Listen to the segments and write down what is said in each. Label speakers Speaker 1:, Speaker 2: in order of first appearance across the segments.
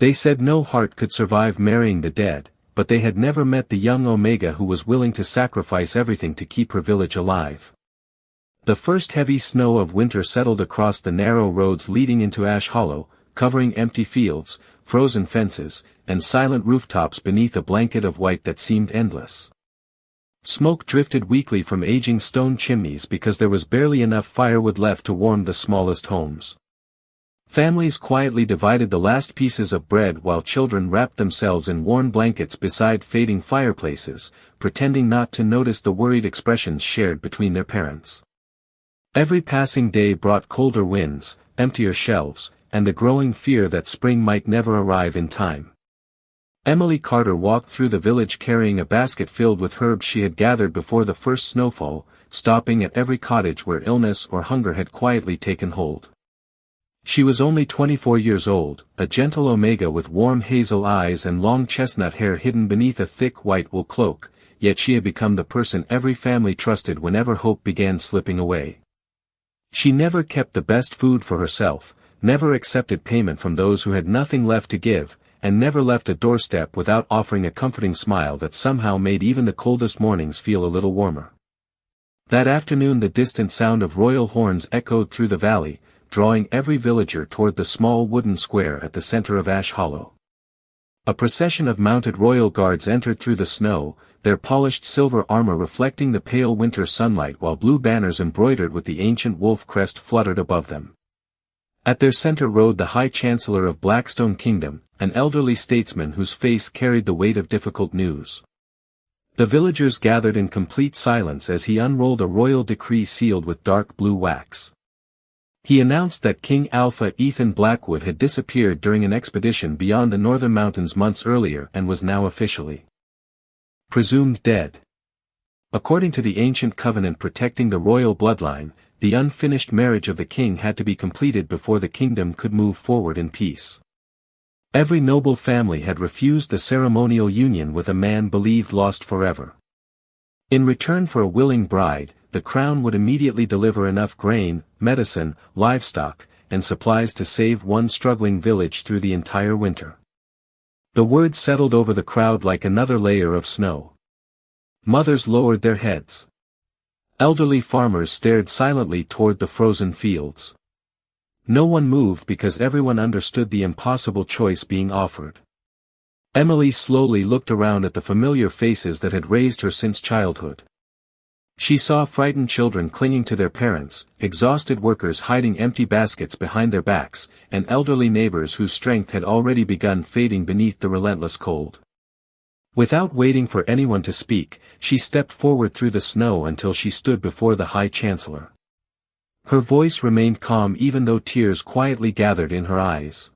Speaker 1: They said no heart could survive marrying the dead, but they had never met the young Omega who was willing to sacrifice everything to keep her village alive. The first heavy snow of winter settled across the narrow roads leading into Ash Hollow, covering empty fields, frozen fences, and silent rooftops beneath a blanket of white that seemed endless. Smoke drifted weakly from aging stone chimneys because there was barely enough firewood left to warm the smallest homes. Families quietly divided the last pieces of bread while children wrapped themselves in worn blankets beside fading fireplaces, pretending not to notice the worried expressions shared between their parents. Every passing day brought colder winds, emptier shelves, and the growing fear that spring might never arrive in time. Emily Carter walked through the village carrying a basket filled with herbs she had gathered before the first snowfall, stopping at every cottage where illness or hunger had quietly taken hold. She was only 24 years old, a gentle Omega with warm hazel eyes and long chestnut hair hidden beneath a thick white wool cloak, yet she had become the person every family trusted whenever hope began slipping away. She never kept the best food for herself, never accepted payment from those who had nothing left to give, and never left a doorstep without offering a comforting smile that somehow made even the coldest mornings feel a little warmer. That afternoon the distant sound of royal horns echoed through the valley, drawing every villager toward the small wooden square at the center of Ash Hollow. A procession of mounted royal guards entered through the snow, their polished silver armor reflecting the pale winter sunlight while blue banners embroidered with the ancient wolf crest fluttered above them. At their center rode the High Chancellor of Blackstone Kingdom, an elderly statesman whose face carried the weight of difficult news. The villagers gathered in complete silence as he unrolled a royal decree sealed with dark blue wax. He announced that King Alpha Ethan Blackwood had disappeared during an expedition beyond the northern mountains months earlier and was now officially presumed dead. According to the ancient covenant protecting the royal bloodline, the unfinished marriage of the king had to be completed before the kingdom could move forward in peace. Every noble family had refused the ceremonial union with a man believed lost forever. In return for a willing bride, the crown would immediately deliver enough grain, medicine, livestock, and supplies to save one struggling village through the entire winter. The word settled over the crowd like another layer of snow. Mothers lowered their heads. Elderly farmers stared silently toward the frozen fields. No one moved because everyone understood the impossible choice being offered. Emily slowly looked around at the familiar faces that had raised her since childhood. She saw frightened children clinging to their parents, exhausted workers hiding empty baskets behind their backs, and elderly neighbors whose strength had already begun fading beneath the relentless cold. Without waiting for anyone to speak, she stepped forward through the snow until she stood before the High Chancellor. Her voice remained calm even though tears quietly gathered in her eyes.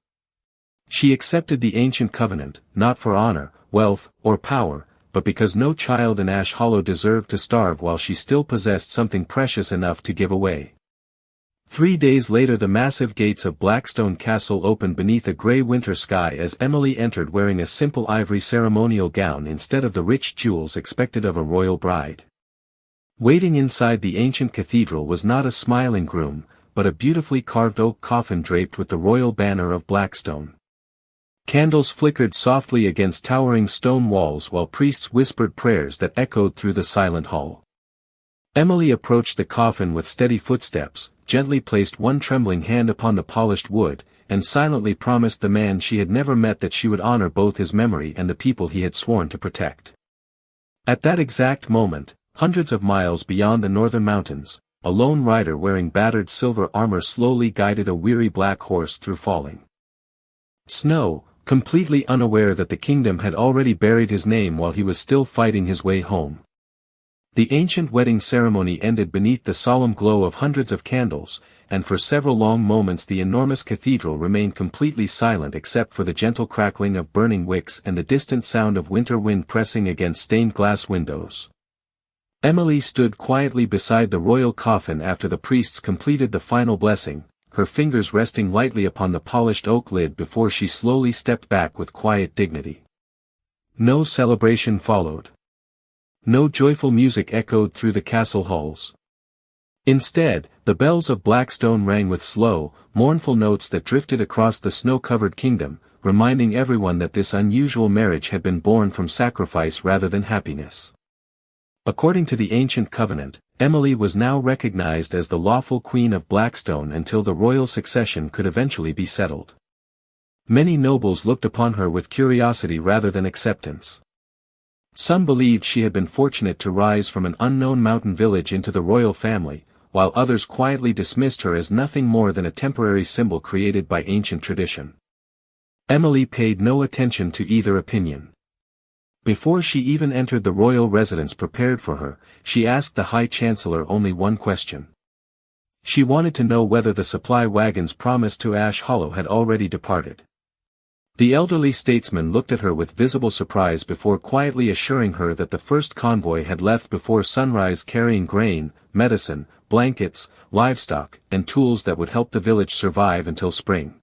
Speaker 1: She accepted the ancient covenant, not for honor, wealth, or power, but because no child in Ash Hollow deserved to starve while she still possessed something precious enough to give away. 3 days later the massive gates of Blackstone Castle opened beneath a grey winter sky as Emily entered wearing a simple ivory ceremonial gown instead of the rich jewels expected of a royal bride. Waiting inside the ancient cathedral was not a smiling groom, but a beautifully carved oak coffin draped with the royal banner of Blackstone. Candles flickered softly against towering stone walls while priests whispered prayers that echoed through the silent hall. Emily approached the coffin with steady footsteps, gently placed one trembling hand upon the polished wood, and silently promised the man she had never met that she would honor both his memory and the people he had sworn to protect. At that exact moment, hundreds of miles beyond the northern mountains, a lone rider wearing battered silver armor slowly guided a weary black horse through falling snow, completely unaware that the kingdom had already buried his name while he was still fighting his way home. The ancient wedding ceremony ended beneath the solemn glow of hundreds of candles, and for several long moments the enormous cathedral remained completely silent except for the gentle crackling of burning wicks and the distant sound of winter wind pressing against stained glass windows. Emily stood quietly beside the royal coffin after the priests completed the final blessing, her fingers resting lightly upon the polished oak lid before she slowly stepped back with quiet dignity. No celebration followed. No joyful music echoed through the castle halls. Instead, the bells of Blackstone rang with slow, mournful notes that drifted across the snow-covered kingdom, reminding everyone that this unusual marriage had been born from sacrifice rather than happiness. According to the ancient covenant, Emily was now recognized as the lawful queen of Blackstone until the royal succession could eventually be settled. Many nobles looked upon her with curiosity rather than acceptance. Some believed she had been fortunate to rise from an unknown mountain village into the royal family, while others quietly dismissed her as nothing more than a temporary symbol created by ancient tradition. Emily paid no attention to either opinion. Before she even entered the royal residence prepared for her, she asked the High Chancellor only one question. She wanted to know whether the supply wagons promised to Ash Hollow had already departed. The elderly statesman looked at her with visible surprise before quietly assuring her that the first convoy had left before sunrise carrying grain, medicine, blankets, livestock, and tools that would help the village survive until spring.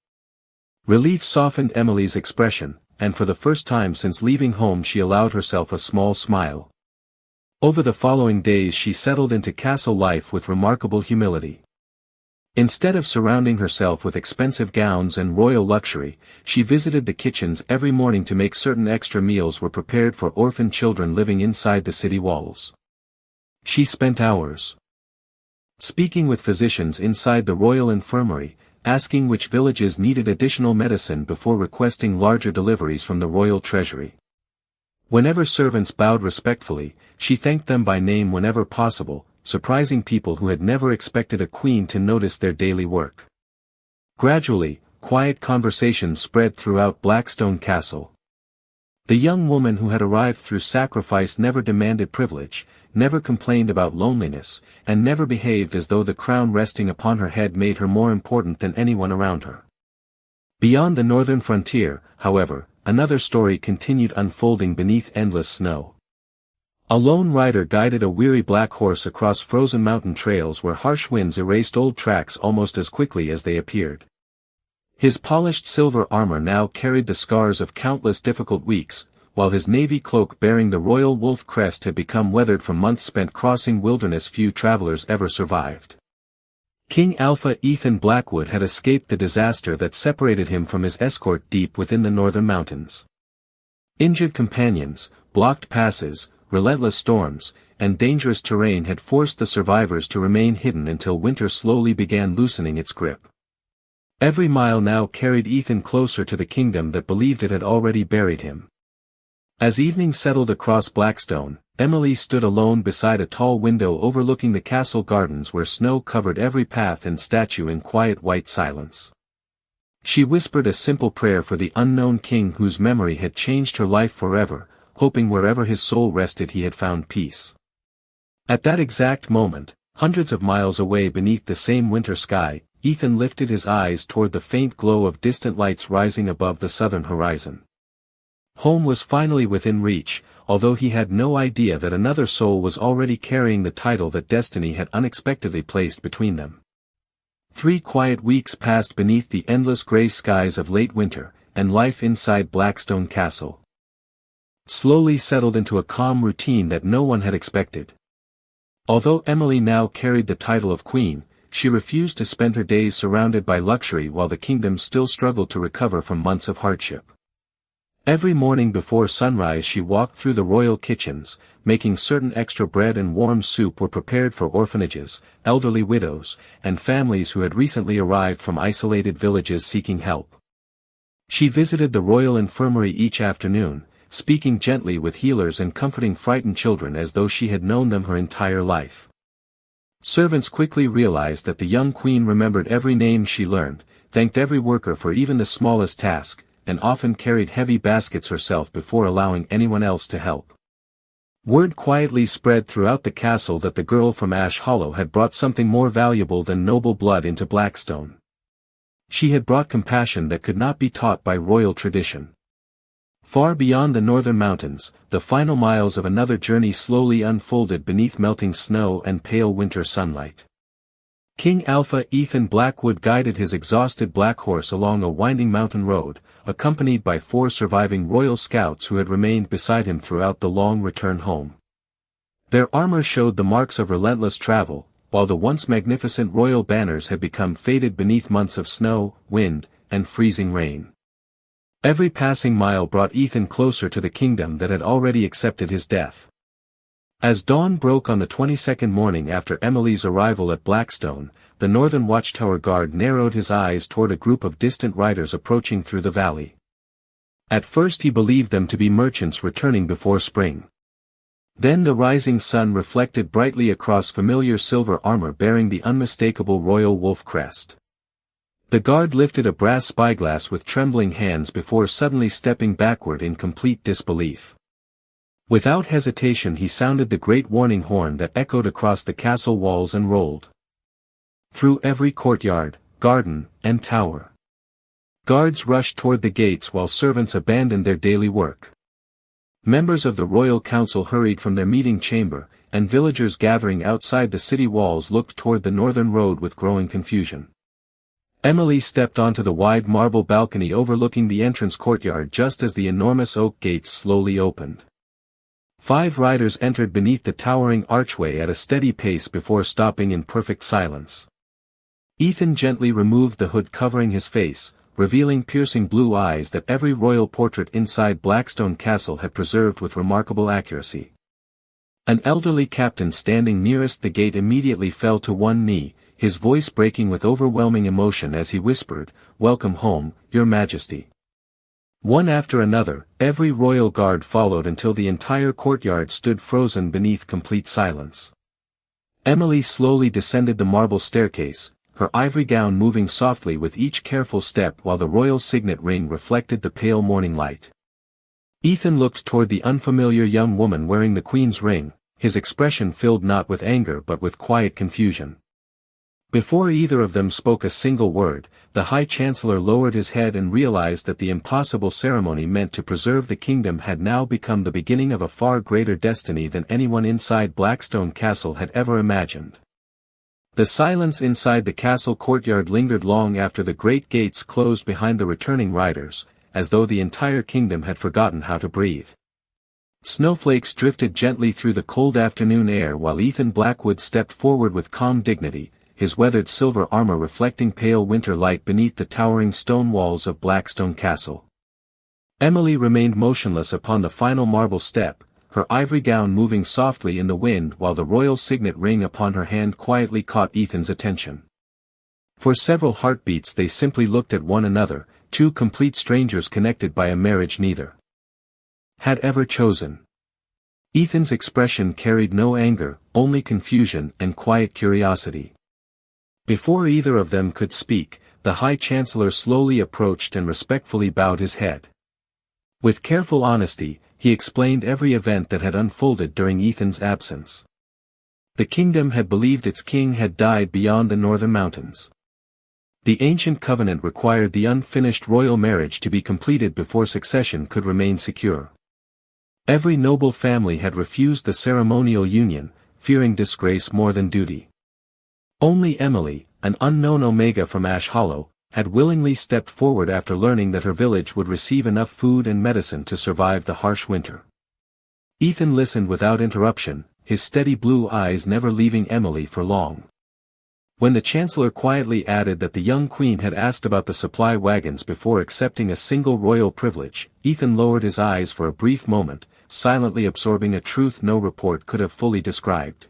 Speaker 1: Relief softened Emily's expression, and for the first time since leaving home she allowed herself a small smile. Over the following days she settled into castle life with remarkable humility. Instead of surrounding herself with expensive gowns and royal luxury, she visited the kitchens every morning to make certain extra meals were prepared for orphan children living inside the city walls. She spent hours speaking with physicians inside the royal infirmary, asking which villages needed additional medicine before requesting larger deliveries from the royal treasury. Whenever servants bowed respectfully, she thanked them by name whenever possible, surprising people who had never expected a queen to notice their daily work. Gradually, quiet conversations spread throughout Blackstone Castle. The young woman who had arrived through sacrifice never demanded privilege, never complained about loneliness, and never behaved as though the crown resting upon her head made her more important than anyone around her. Beyond the northern frontier, however, another story continued unfolding beneath endless snow. A lone rider guided a weary black horse across frozen mountain trails where harsh winds erased old tracks almost as quickly as they appeared. His polished silver armor now carried the scars of countless difficult weeks, while his navy cloak bearing the royal wolf crest had become weathered from months spent crossing wilderness few travelers ever survived. King Alpha Ethan Blackwood had escaped the disaster that separated him from his escort deep within the northern mountains. Injured companions, blocked passes, relentless storms, and dangerous terrain had forced the survivors to remain hidden until winter slowly began loosening its grip. Every mile now carried Ethan closer to the kingdom that believed it had already buried him. As evening settled across Blackstone, Emily stood alone beside a tall window overlooking the castle gardens where snow covered every path and statue in quiet white silence. She whispered a simple prayer for the unknown king whose memory had changed her life forever, hoping wherever his soul rested he had found peace. At that exact moment, hundreds of miles away beneath the same winter sky, Ethan lifted his eyes toward the faint glow of distant lights rising above the southern horizon. Home was finally within reach, although he had no idea that another soul was already carrying the title that destiny had unexpectedly placed between them. 3 quiet weeks passed beneath the endless gray skies of late winter, and life inside Blackstone Castle slowly settled into a calm routine that no one had expected. Although Emily now carried the title of queen, she refused to spend her days surrounded by luxury while the kingdom still struggled to recover from months of hardship. Every morning before sunrise she walked through the royal kitchens, making certain extra bread and warm soup were prepared for orphanages, elderly widows, and families who had recently arrived from isolated villages seeking help. She visited the royal infirmary each afternoon, speaking gently with healers and comforting frightened children as though she had known them her entire life. Servants quickly realized that the young queen remembered every name she learned, thanked every worker for even the smallest task, and often carried heavy baskets herself before allowing anyone else to help. Word quietly spread throughout the castle that the girl from Ash Hollow had brought something more valuable than noble blood into Blackstone. She had brought compassion that could not be taught by royal tradition. Far beyond the northern mountains, the final miles of another journey slowly unfolded beneath melting snow and pale winter sunlight. King Alpha Ethan Blackwood guided his exhausted black horse along a winding mountain road, accompanied by 4 surviving royal scouts who had remained beside him throughout the long return home. Their armor showed the marks of relentless travel, while the once magnificent royal banners had become faded beneath months of snow, wind, and freezing rain. Every passing mile brought Ethan closer to the kingdom that had already accepted his death. As dawn broke on the 22nd morning after Emily's arrival at Blackstone, the northern watchtower guard narrowed his eyes toward a group of distant riders approaching through the valley. At first he believed them to be merchants returning before spring. Then the rising sun reflected brightly across familiar silver armor bearing the unmistakable royal wolf crest. The guard lifted a brass spyglass with trembling hands before suddenly stepping backward in complete disbelief. Without hesitation he sounded the great warning horn that echoed across the castle walls and rolled through every courtyard, garden, and tower. Guards rushed toward the gates while servants abandoned their daily work. Members of the royal council hurried from their meeting chamber, and villagers gathering outside the city walls looked toward the northern road with growing confusion. Emily stepped onto the wide marble balcony overlooking the entrance courtyard just as the enormous oak gates slowly opened. 5 riders entered beneath the towering archway at a steady pace before stopping in perfect silence. Ethan gently removed the hood covering his face, revealing piercing blue eyes that every royal portrait inside Blackstone Castle had preserved with remarkable accuracy. An elderly captain standing nearest the gate immediately fell to one knee, his voice breaking with overwhelming emotion as he whispered, "Welcome home, Your Majesty." One after another, every royal guard followed until the entire courtyard stood frozen beneath complete silence. Emily slowly descended the marble staircase, her ivory gown moving softly with each careful step while the royal signet ring reflected the pale morning light. Ethan looked toward the unfamiliar young woman wearing the queen's ring, his expression filled not with anger but with quiet confusion. Before either of them spoke a single word, the High Chancellor lowered his head and realized that the impossible ceremony meant to preserve the kingdom had now become the beginning of a far greater destiny than anyone inside Blackstone Castle had ever imagined. The silence inside the castle courtyard lingered long after the great gates closed behind the returning riders, as though the entire kingdom had forgotten how to breathe. Snowflakes drifted gently through the cold afternoon air while Ethan Blackwood stepped forward with calm dignity, his weathered silver armor reflecting pale winter light beneath the towering stone walls of Blackstone Castle. Emily remained motionless upon the final marble step, her ivory gown moving softly in the wind while the royal signet ring upon her hand quietly caught Ethan's attention. For several heartbeats they simply looked at one another, two complete strangers connected by a marriage neither had ever chosen. Ethan's expression carried no anger, only confusion and quiet curiosity. Before either of them could speak, the High Chancellor slowly approached and respectfully bowed his head. With careful honesty, he explained every event that had unfolded during Ethan's absence. The kingdom had believed its king had died beyond the northern mountains. The ancient covenant required the unfinished royal marriage to be completed before succession could remain secure. Every noble family had refused the ceremonial union, fearing disgrace more than duty. Only Emily, an unknown Omega from Ash Hollow, had willingly stepped forward after learning that her village would receive enough food and medicine to survive the harsh winter. Ethan listened without interruption, his steady blue eyes never leaving Emily for long. When the Chancellor quietly added that the young queen had asked about the supply wagons before accepting a single royal privilege, Ethan lowered his eyes for a brief moment, silently absorbing a truth no report could have fully described.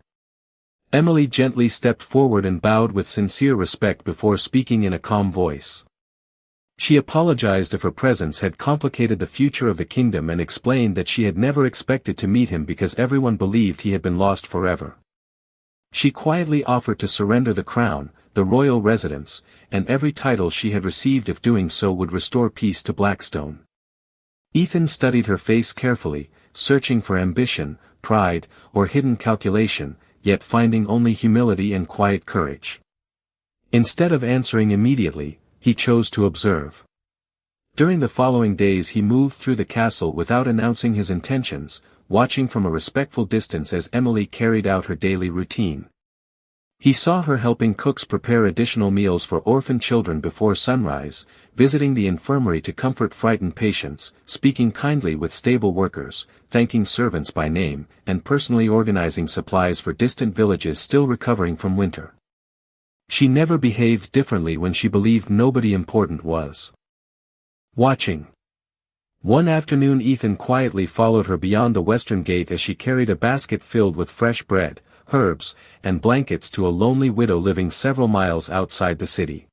Speaker 1: Emily gently stepped forward and bowed with sincere respect before speaking in a calm voice. She apologized if her presence had complicated the future of the kingdom and explained that she had never expected to meet him because everyone believed he had been lost forever. She quietly offered to surrender the crown, the royal residence, and every title she had received if doing so would restore peace to Blackstone. Ethan studied her face carefully, searching for ambition, pride, or hidden calculation, yet finding only humility and quiet courage. Instead of answering immediately, he chose to observe. During the following days he moved through the castle without announcing his intentions, watching from a respectful distance as Emily carried out her daily routine. He saw her helping cooks prepare additional meals for orphan children before sunrise, visiting the infirmary to comfort frightened patients, speaking kindly with stable workers, thanking servants by name, and personally organizing supplies for distant villages still recovering from winter. She never behaved differently when she believed nobody important was watching. One afternoon Ethan quietly followed her beyond the western gate as she carried a basket filled with fresh bread, herbs, and blankets to a lonely widow living several miles outside the city.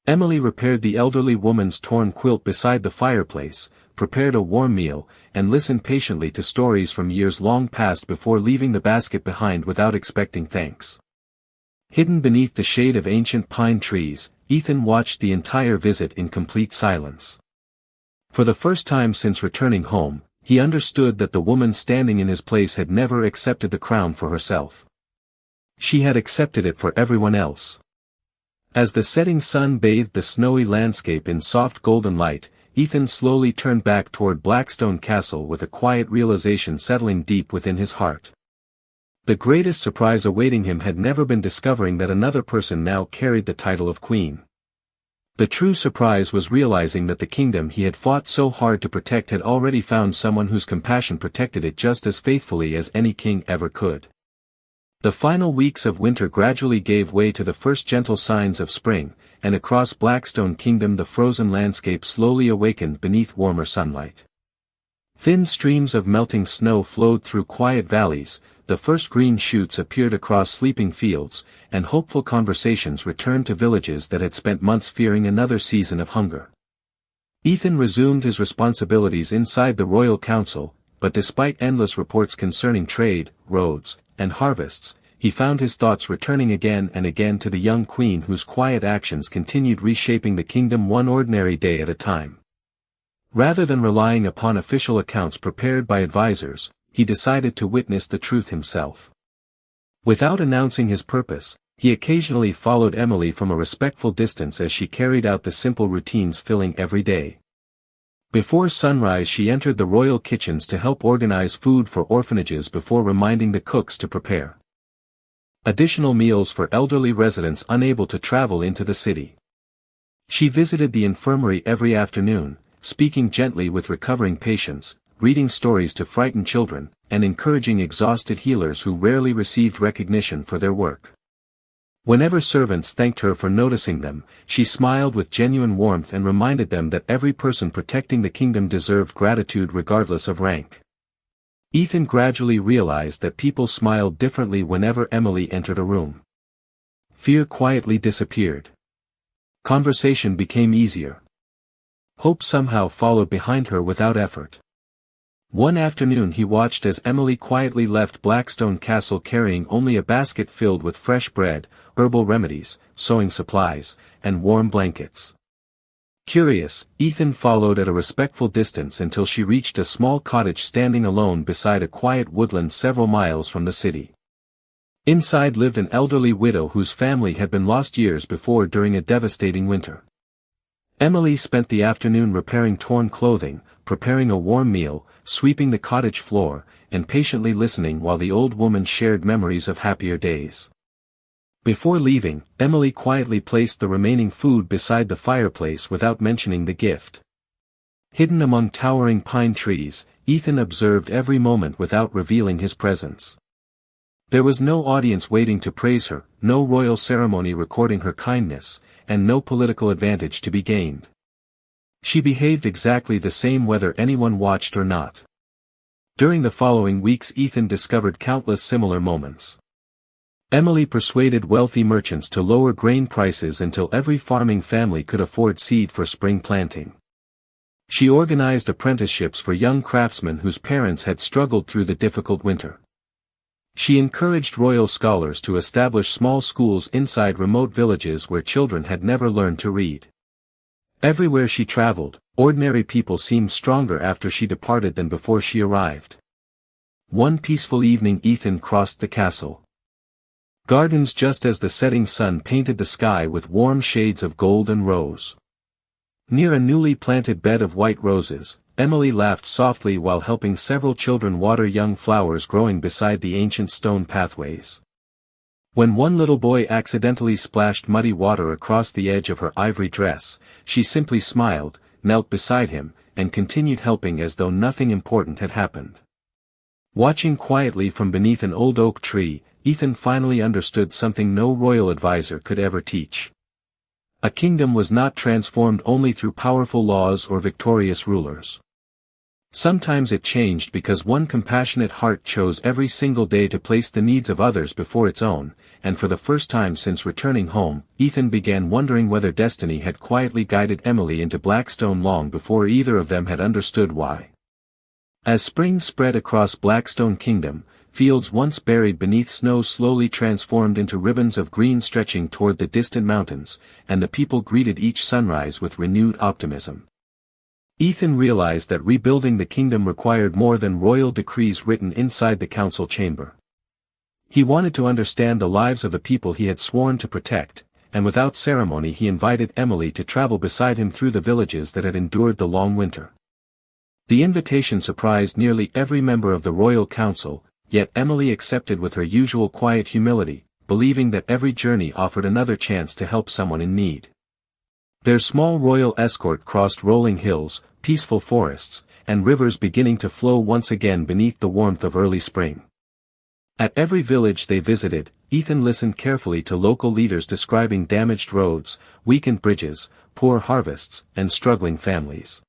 Speaker 1: Emily repaired the elderly woman's torn quilt beside the fireplace, prepared a warm meal, and listened patiently to stories from years long past before leaving the basket behind without expecting thanks. Hidden beneath the shade of ancient pine trees, Ethan watched the entire visit in complete silence. For the first time since returning home, he understood that the woman standing in his place had never accepted the crown for herself. She had accepted it for everyone else. As the setting sun bathed the snowy landscape in soft golden light, Ethan slowly turned back toward Blackstone Castle with a quiet realization settling deep within his heart. The greatest surprise awaiting him had never been discovering that another person now carried the title of queen. The true surprise was realizing that the kingdom he had fought so hard to protect had already found someone whose compassion protected it just as faithfully as any king ever could. The final weeks of winter gradually gave way to the first gentle signs of spring, and across Blackstone Kingdom the frozen landscape slowly awakened beneath warmer sunlight. Thin streams of melting snow flowed through quiet valleys, the first green shoots appeared across sleeping fields, and hopeful conversations returned to villages that had spent months fearing another season of hunger. Ethan resumed his responsibilities inside the royal council, but despite endless reports concerning trade, roads, and harvests, he found his thoughts returning again and again to the young queen whose quiet actions continued reshaping the kingdom one ordinary day at a time. Rather than relying upon official accounts prepared by advisors, he decided to witness the truth himself. Without announcing his purpose, he occasionally followed Emily from a respectful distance as she carried out the simple routines filling every day. Before sunrise she entered the royal kitchens to help organize food for orphanages before reminding the cooks to prepare additional meals for elderly residents unable to travel into the city. She visited the infirmary every afternoon, speaking gently with recovering patients, reading stories to frighten children, and encouraging exhausted healers who rarely received recognition for their work. Whenever servants thanked her for noticing them, she smiled with genuine warmth and reminded them that every person protecting the kingdom deserved gratitude regardless of rank. Ethan gradually realized that people smiled differently whenever Emily entered a room. Fear quietly disappeared. Conversation became easier. Hope somehow followed behind her without effort. One afternoon he watched as Emily quietly left Blackstone Castle carrying only a basket filled with fresh bread, herbal remedies, sewing supplies, and warm blankets. Curious, Ethan followed at a respectful distance until she reached a small cottage standing alone beside a quiet woodland several miles from the city. Inside lived an elderly widow whose family had been lost years before during a devastating winter. Emily spent the afternoon repairing torn clothing, preparing a warm meal, sweeping the cottage floor, and patiently listening while the old woman shared memories of happier days. Before leaving, Emily quietly placed the remaining food beside the fireplace without mentioning the gift. Hidden among towering pine trees, Ethan observed every moment without revealing his presence. There was no audience waiting to praise her, no royal ceremony recording her kindness, and no political advantage to be gained. She behaved exactly the same whether anyone watched or not. During the following weeks Ethan discovered countless similar moments. Emily persuaded wealthy merchants to lower grain prices until every farming family could afford seed for spring planting. She organized apprenticeships for young craftsmen whose parents had struggled through the difficult winter. She encouraged royal scholars to establish small schools inside remote villages where children had never learned to read. Everywhere she traveled, ordinary people seemed stronger after she departed than before she arrived. One peaceful evening Ethan crossed the castle gardens just as the setting sun painted the sky with warm shades of gold and rose. Near a newly planted bed of white roses, Emily laughed softly while helping several children water young flowers growing beside the ancient stone pathways. When one little boy accidentally splashed muddy water across the edge of her ivory dress, she simply smiled, knelt beside him, and continued helping as though nothing important had happened. Watching quietly from beneath an old oak tree, Ethan finally understood something no royal advisor could ever teach. A kingdom was not transformed only through powerful laws or victorious rulers. Sometimes it changed because one compassionate heart chose every single day to place the needs of others before its own, and for the first time since returning home, Ethan began wondering whether destiny had quietly guided Emily into Blackstone long before either of them had understood why. As spring spread across Blackstone Kingdom, fields once buried beneath snow slowly transformed into ribbons of green stretching toward the distant mountains, and the people greeted each sunrise with renewed optimism. Ethan realized that rebuilding the kingdom required more than royal decrees written inside the council chamber. He wanted to understand the lives of the people he had sworn to protect, and without ceremony he invited Emily to travel beside him through the villages that had endured the long winter. The invitation surprised nearly every member of the royal council, yet Emily accepted with her usual quiet humility, believing that every journey offered another chance to help someone in need. Their small royal escort crossed rolling hills, peaceful forests, and rivers beginning to flow once again beneath the warmth of early spring. At every village they visited, Ethan listened carefully to local leaders describing damaged roads, weakened bridges, poor harvests, and struggling families.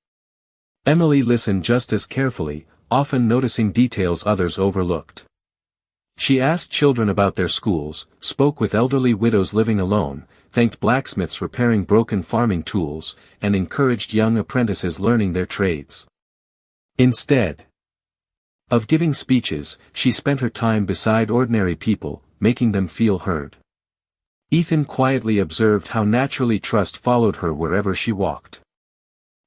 Speaker 1: Emily listened just as carefully, often noticing details others overlooked. She asked children about their schools, spoke with elderly widows living alone, thanked blacksmiths repairing broken farming tools, and encouraged young apprentices learning their trades. Instead of giving speeches, she spent her time beside ordinary people, making them feel heard. Ethan quietly observed how naturally trust followed her wherever she walked.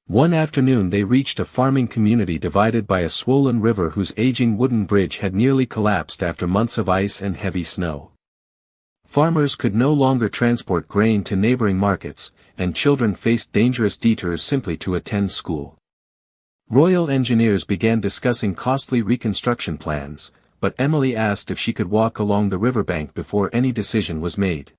Speaker 1: One afternoon they reached a farming community divided by a swollen river whose aging wooden bridge had nearly collapsed after months of ice and heavy snow. Farmers could no longer transport grain to neighboring markets, and children faced dangerous detours simply to attend school. Royal engineers began discussing costly reconstruction plans, but Emily asked if she could walk along the riverbank before any decision was made.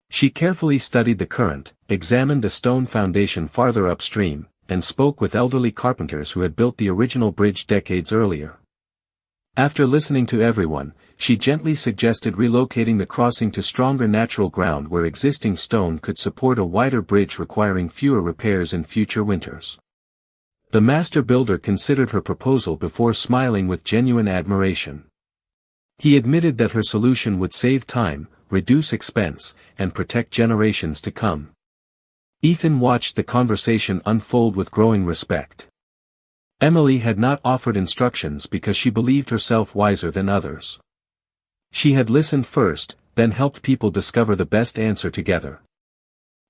Speaker 1: She carefully studied the current, examined the stone foundation farther upstream, and spoke with elderly carpenters who had built the original bridge decades earlier. After listening to everyone, she gently suggested relocating the crossing to stronger natural ground where existing stone could support a wider bridge requiring fewer repairs in future winters. The master builder considered her proposal before smiling with genuine admiration. He admitted that her solution would save time, reduce expense, and protect generations to come. Ethan watched the conversation unfold with growing respect. Emily had not offered instructions because she believed herself wiser than others. She had listened first, then helped people discover the best answer together.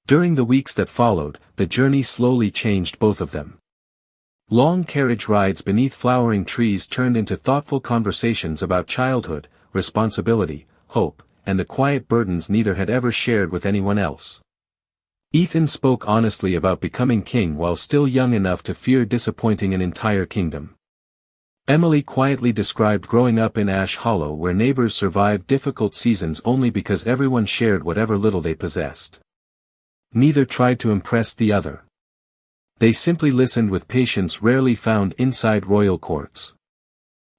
Speaker 1: During the weeks that followed, the journey slowly changed both of them. Long carriage rides beneath flowering trees turned into thoughtful conversations about childhood, responsibility, hope, and the quiet burdens neither had ever shared with anyone else. Ethan spoke honestly about becoming king while still young enough to fear disappointing an entire kingdom. Emily quietly described growing up in Ash Hollow where neighbors survived difficult seasons only because everyone shared whatever little they possessed. Neither tried to impress the other. They simply listened with patience rarely found inside royal courts.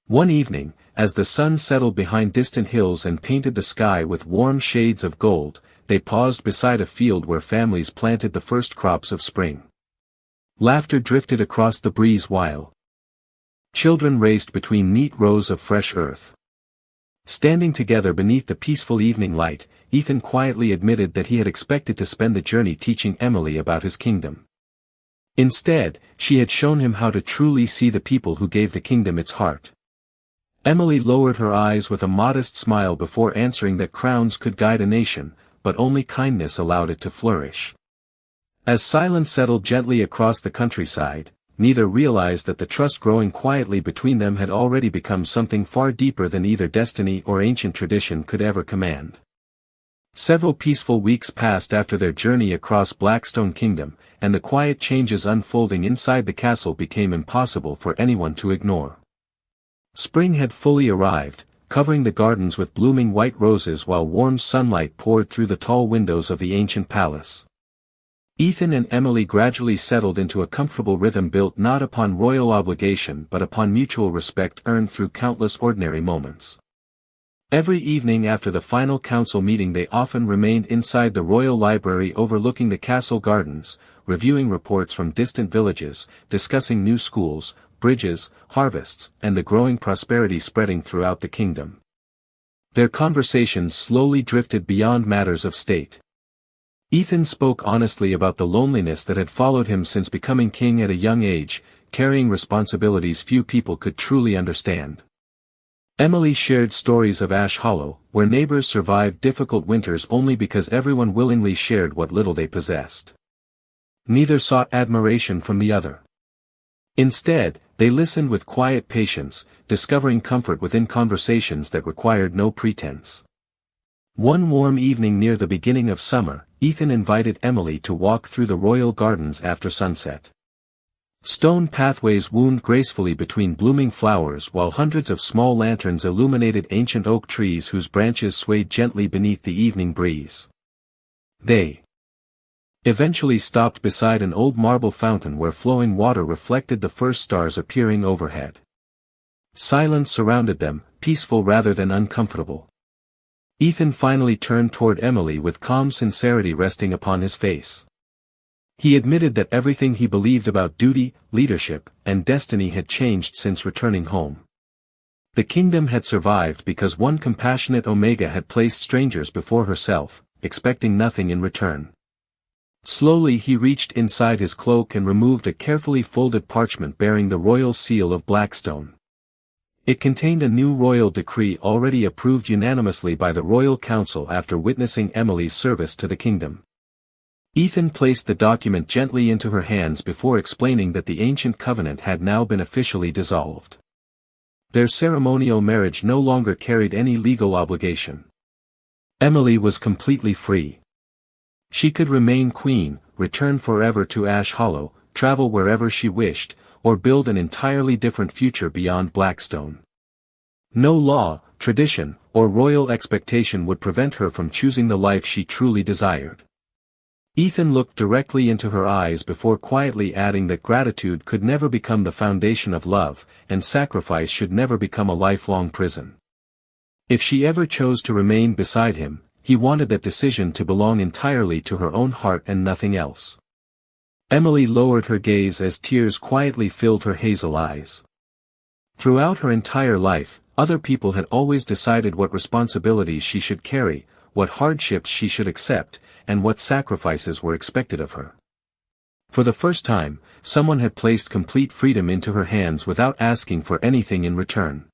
Speaker 1: One evening, as the sun settled behind distant hills and painted the sky with warm shades of gold, they paused beside a field where families planted the first crops of spring. Laughter drifted across the breeze while children raced between neat rows of fresh earth. Standing together beneath the peaceful evening light, Ethan quietly admitted that he had expected to spend the journey teaching Emily about his kingdom. Instead, she had shown him how to truly see the people who gave the kingdom its heart. Emily lowered her eyes with a modest smile before answering that crowns could guide a nation, but only kindness allowed it to flourish. As silence settled gently across the countryside, neither realized that the trust growing quietly between them had already become something far deeper than either destiny or ancient tradition could ever command. Several peaceful weeks passed after their journey across Blackstone Kingdom, and the quiet changes unfolding inside the castle became impossible for anyone to ignore. Spring had fully arrived, covering the gardens with blooming white roses while warm sunlight poured through the tall windows of the ancient palace. Ethan and Emily gradually settled into a comfortable rhythm built not upon royal obligation but upon mutual respect earned through countless ordinary moments. Every evening after the final council meeting they often remained inside the royal library overlooking the castle gardens, reviewing reports from distant villages, discussing new schools, bridges, harvests, and the growing prosperity spreading throughout the kingdom. Their conversations slowly drifted beyond matters of state. Ethan spoke honestly about the loneliness that had followed him since becoming king at a young age, carrying responsibilities few people could truly understand. Emily shared stories of Ash Hollow, where neighbors survived difficult winters only because everyone willingly shared what little they possessed. Neither sought admiration from the other. Instead, they listened with quiet patience, discovering comfort within conversations that required no pretense. One warm evening near the beginning of summer, Ethan invited Emily to walk through the royal gardens after sunset. Stone pathways wound gracefully between blooming flowers while hundreds of small lanterns illuminated ancient oak trees whose branches swayed gently beneath the evening breeze. They eventually stopped beside an old marble fountain where flowing water reflected the first stars appearing overhead. Silence surrounded them, peaceful rather than uncomfortable. Ethan finally turned toward Emily with calm sincerity resting upon his face. He admitted that everything he believed about duty, leadership, and destiny had changed since returning home. The kingdom had survived because one compassionate Omega had placed strangers before herself, expecting nothing in return. Slowly he reached inside his cloak and removed a carefully folded parchment bearing the royal seal of Blackstone. It contained a new royal decree already approved unanimously by the royal council after witnessing Emily's service to the kingdom. Ethan placed the document gently into her hands before explaining that the ancient covenant had now been officially dissolved. Their ceremonial marriage no longer carried any legal obligation. Emily was completely free. She could remain queen, return forever to Ash Hollow, travel wherever she wished, or build an entirely different future beyond Blackstone. No law, tradition, or royal expectation would prevent her from choosing the life she truly desired. Ethan looked directly into her eyes before quietly adding that gratitude could never become the foundation of love, and sacrifice should never become a lifelong prison. If she ever chose to remain beside him, he wanted that decision to belong entirely to her own heart and nothing else. Emily lowered her gaze as tears quietly filled her hazel eyes. Throughout her entire life, other people had always decided what responsibilities she should carry, what hardships she should accept, and what sacrifices were expected of her. For the first time, someone had placed complete freedom into her hands without asking for anything in return.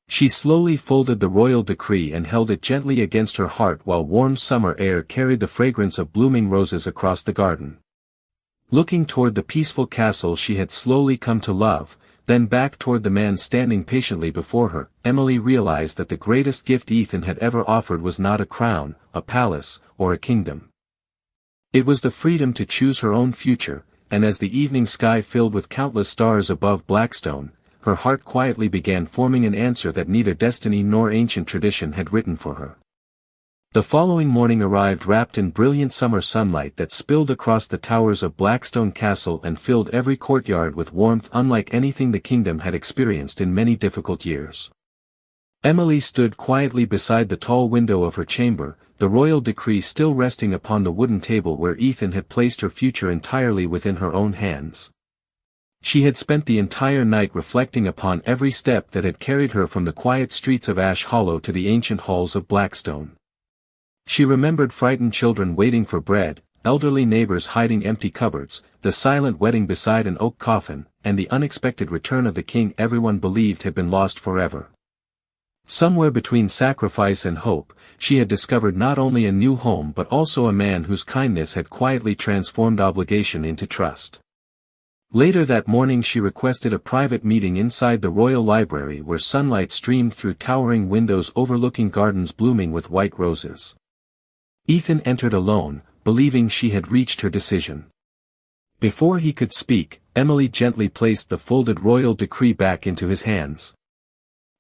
Speaker 1: She slowly folded the royal decree and held it gently against her heart while warm summer air carried the fragrance of blooming roses across the garden. Looking toward the peaceful castle she had slowly come to love, then back toward the man standing patiently before her, Emily realized that the greatest gift Ethan had ever offered was not a crown, a palace, or a kingdom. It was the freedom to choose her own future, and as the evening sky filled with countless stars above Blackstone, her heart quietly began forming an answer that neither destiny nor ancient tradition had written for her. The following morning arrived wrapped in brilliant summer sunlight that spilled across the towers of Blackstone Castle and filled every courtyard with warmth unlike anything the kingdom had experienced in many difficult years. Emily stood quietly beside the tall window of her chamber, the royal decree still resting upon the wooden table where Ethan had placed her future entirely within her own hands. She had spent the entire night reflecting upon every step that had carried her from the quiet streets of Ash Hollow to the ancient halls of Blackstone. She remembered frightened children waiting for bread, elderly neighbors hiding empty cupboards, the silent wedding beside an oak coffin, and the unexpected return of the king everyone believed had been lost forever. Somewhere between sacrifice and hope, she had discovered not only a new home but also a man whose kindness had quietly transformed obligation into trust. Later that morning she requested a private meeting inside the royal library where sunlight streamed through towering windows overlooking gardens blooming with white roses. Ethan entered alone, believing she had reached her decision. Before he could speak, Emily gently placed the folded royal decree back into his hands.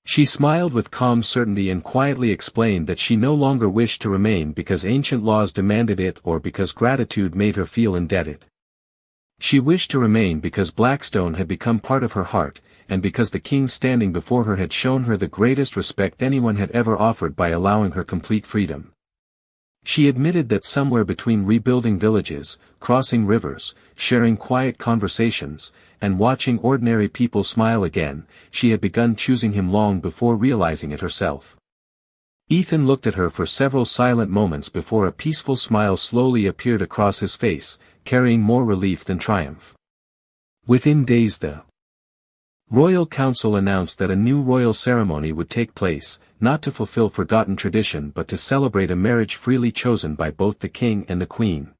Speaker 1: She smiled with calm certainty and quietly explained that she no longer wished to remain because ancient laws demanded it or because gratitude made her feel indebted. She wished to remain because Blackstone had become part of her heart, and because the king standing before her had shown her the greatest respect anyone had ever offered by allowing her complete freedom. She admitted that somewhere between rebuilding villages, crossing rivers, sharing quiet conversations, and watching ordinary people smile again, she had begun choosing him long before realizing it herself. Ethan looked at her for several silent moments before a peaceful smile slowly appeared across his face, carrying more relief than triumph. Within days the Royal Council announced that a new royal ceremony would take place, not to fulfill forgotten tradition but to celebrate a marriage freely chosen by both the king and the queen.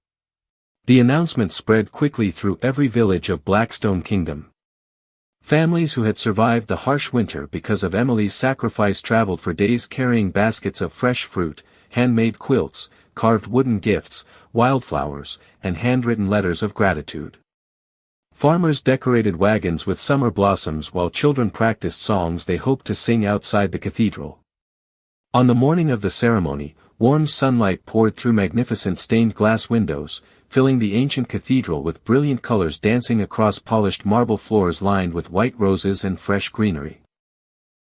Speaker 1: The announcement spread quickly through every village of Blackstone Kingdom. Families who had survived the harsh winter because of Emily's sacrifice traveled for days carrying baskets of fresh fruit, handmade quilts, carved wooden gifts, wildflowers, and handwritten letters of gratitude. Farmers decorated wagons with summer blossoms while children practiced songs they hoped to sing outside the cathedral. On the morning of the ceremony, warm sunlight poured through magnificent stained glass windows, filling the ancient cathedral with brilliant colors dancing across polished marble floors lined with white roses and fresh greenery.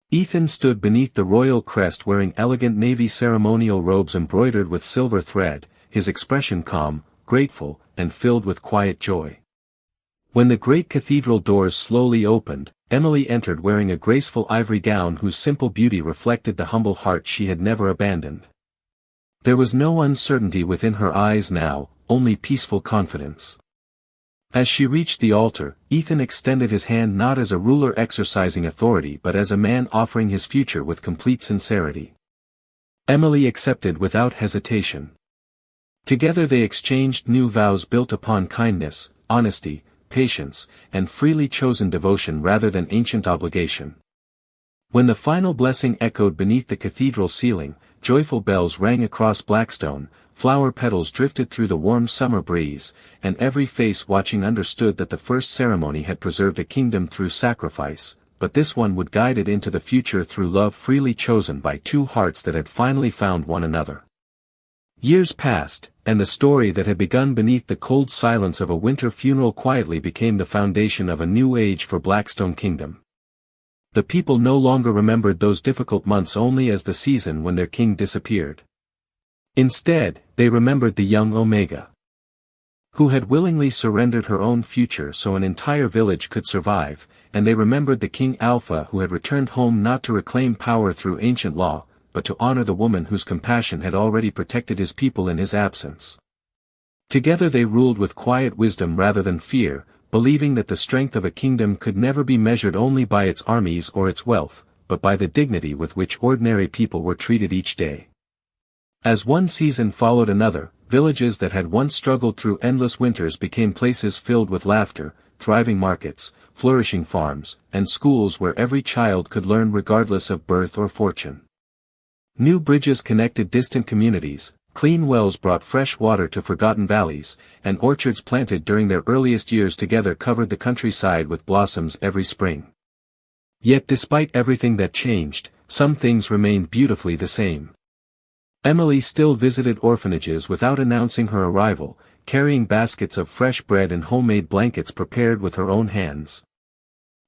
Speaker 1: Ethan stood beneath the royal crest wearing elegant navy ceremonial robes embroidered with silver thread, his expression calm, grateful, and filled with quiet joy. When the great cathedral doors slowly opened, Emily entered wearing a graceful ivory gown whose simple beauty reflected the humble heart she had never abandoned. There was no uncertainty within her eyes now, only peaceful confidence. As she reached the altar, Ethan extended his hand not as a ruler exercising authority but as a man offering his future with complete sincerity. Emily accepted without hesitation. Together they exchanged new vows built upon kindness, honesty, patience, and freely chosen devotion rather than ancient obligation. When the final blessing echoed beneath the cathedral ceiling, joyful bells rang across Blackstone, flower petals drifted through the warm summer breeze, and every face watching understood that the first ceremony had preserved a kingdom through sacrifice, but this one would guide it into the future through love freely chosen by two hearts that had finally found one another. Years passed, and the story that had begun beneath the cold silence of a winter funeral quietly became the foundation of a new age for Blackstone Kingdom. The people no longer remembered those difficult months only as the season when their king disappeared. Instead, they remembered the young Omega, who had willingly surrendered her own future so an entire village could survive, and they remembered the King Alpha who had returned home not to reclaim power through ancient law, but to honor the woman whose compassion had already protected his people in his absence. Together they ruled with quiet wisdom rather than fear, believing that the strength of a kingdom could never be measured only by its armies or its wealth, but by the dignity with which ordinary people were treated each day. As one season followed another, villages that had once struggled through endless winters became places filled with laughter, thriving markets, flourishing farms, and schools where every child could learn regardless of birth or fortune. New bridges connected distant communities, clean wells brought fresh water to forgotten valleys, and orchards planted during their earliest years together covered the countryside with blossoms every spring. Yet despite everything that changed, some things remained beautifully the same. Emily still visited orphanages without announcing her arrival, carrying baskets of fresh bread and homemade blankets prepared with her own hands.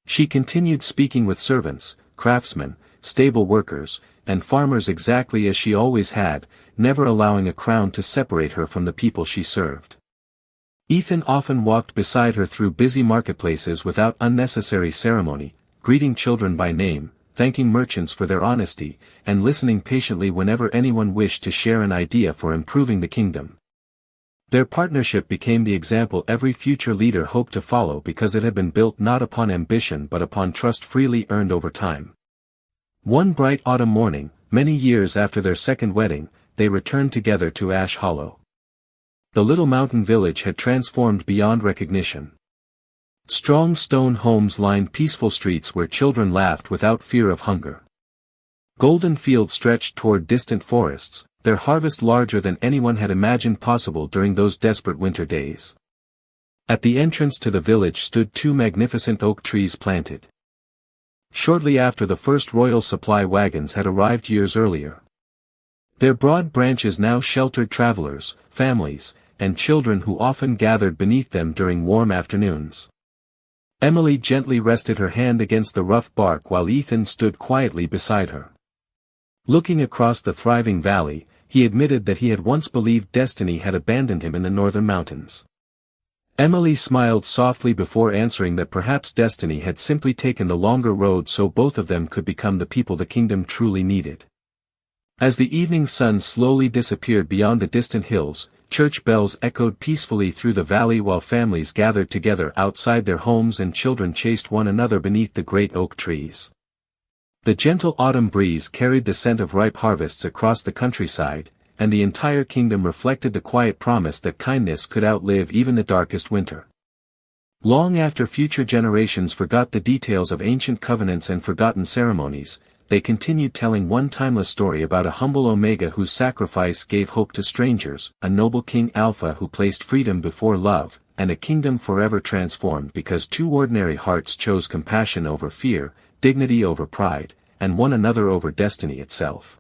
Speaker 1: She continued speaking with servants, craftsmen, stable workers, and farmers exactly as she always had, never allowing a crown to separate her from the people she served. Ethan often walked beside her through busy marketplaces without unnecessary ceremony, greeting children by name, thanking merchants for their honesty, and listening patiently whenever anyone wished to share an idea for improving the kingdom. Their partnership became the example every future leader hoped to follow because it had been built not upon ambition but upon trust freely earned over time. One bright autumn morning, many years after their second wedding, they returned together to Ash Hollow. The little mountain village had transformed beyond recognition. Strong stone homes lined peaceful streets where children laughed without fear of hunger. Golden fields stretched toward distant forests, their harvest larger than anyone had imagined possible during those desperate winter days. At the entrance to the village stood two magnificent oak trees planted. Shortly after the first royal supply wagons had arrived years earlier. Their broad branches now sheltered travelers, families, and children who often gathered beneath them during warm afternoons. Emily gently rested her hand against the rough bark while Ethan stood quietly beside her. Looking across the thriving valley, he admitted that he had once believed destiny had abandoned him in the northern mountains. Emily smiled softly before answering that perhaps destiny had simply taken the longer road so both of them could become the people the kingdom truly needed. As the evening sun slowly disappeared beyond the distant hills, church bells echoed peacefully through the valley while families gathered together outside their homes and children chased one another beneath the great oak trees. The gentle autumn breeze carried the scent of ripe harvests across the countryside, and the entire kingdom reflected the quiet promise that kindness could outlive even the darkest winter. Long after future generations forgot the details of ancient covenants and forgotten ceremonies, they continued telling one timeless story about a humble Omega whose sacrifice gave hope to strangers, a noble King Alpha who placed freedom before love, and a kingdom forever transformed because two ordinary hearts chose compassion over fear, dignity over pride, and one another over destiny itself.